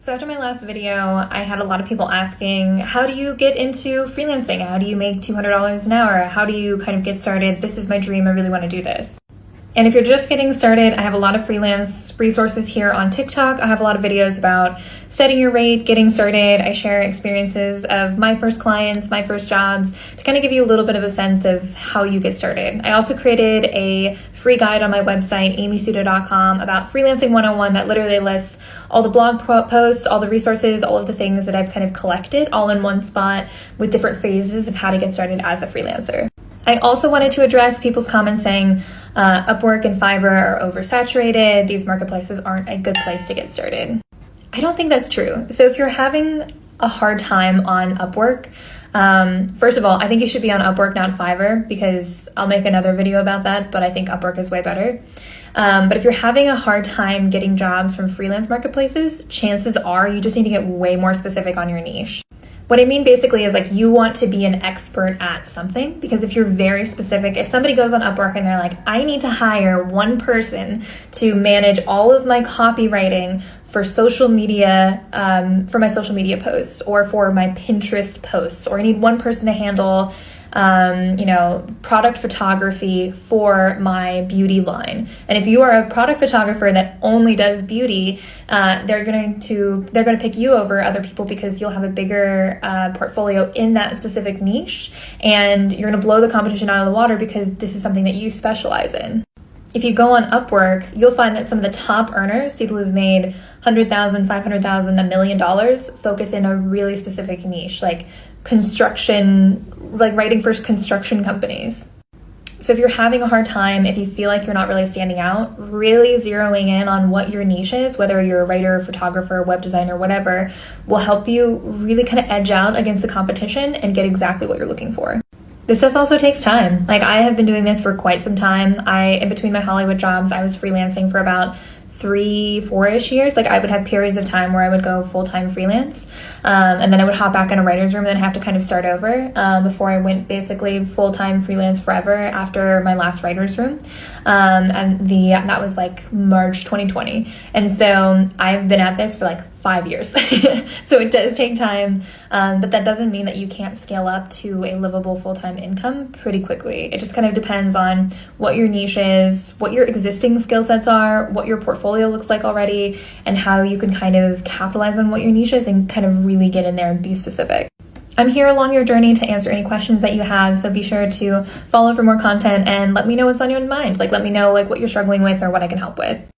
So after my last video, I had a lot of people asking, how do you get into freelancing? How do you make $200 an hour? How do you kind of get started? This is my dream. I really want to do this. And if you're just getting started, I have a lot of freelance resources here on TikTok. I have a lot of videos about setting your rate, getting started. I share experiences of my first clients, my first jobs, to kind of give you a little bit of a sense of how you get started. I also created a free guide on my website, amysuda.com, about freelancing 101 that literally lists all the blog posts, all the resources, all of the things that I've kind of collected all in one spot with different phases of how to get started as a freelancer. I also wanted to address people's comments saying Upwork and Fiverr are oversaturated. These marketplaces aren't a good place to get started. I don't think that's true. So if you're having a hard time on Upwork, first of all, I think you should be on Upwork, not Fiverr, because I'll make another video about that, but I think Upwork is way better. But if you're having a hard time getting jobs from freelance marketplaces, chances are you just need to get way more specific on your niche. What I mean basically is like you want to be an expert at something, because if you're very specific, if somebody goes on Upwork and they're like, I need to hire one person to manage all of my copywriting for social media, for my social media posts or for my Pinterest posts, or I need one person to handle product photography for my beauty line. And if you are a product photographer that only does beauty, they're going to pick you over other people because you'll have a bigger portfolio in that specific niche, and you're going to blow the competition out of the water because this is something that you specialize in. If you go on Upwork, you'll find that some of the top earners, people who've made $100,000, $500,000, $1 million, focus in a really specific niche, like construction, like writing for construction companies. So if you're having a hard time, if you feel like you're not really standing out, really zeroing in on what your niche is, whether you're a writer, photographer, web designer, whatever, will help you really kind of edge out against the competition and get exactly what you're looking for. This stuff also takes time. Like, I have been doing this for quite some time. In between my Hollywood jobs, I was freelancing for about 3-4-ish years. Like, I would have periods of time where I would go full-time freelance, and then I would hop back in a writer's room and then have to kind of start over before I went basically full-time freelance forever after my last writer's room. That was like March 2020. And so I've been at this for like 5 years. So it does take time, but that doesn't mean that you can't scale up to a livable full-time income pretty quickly. It just kind of depends on what your niche is, what your existing skill sets are, what your portfolio looks like already, and how you can kind of capitalize on what your niche is and kind of really get in there and be specific. I'm here along your journey to answer any questions that you have, so be sure to follow for more content and let me know what's on your mind. Like, let me know like what you're struggling with or what I can help with.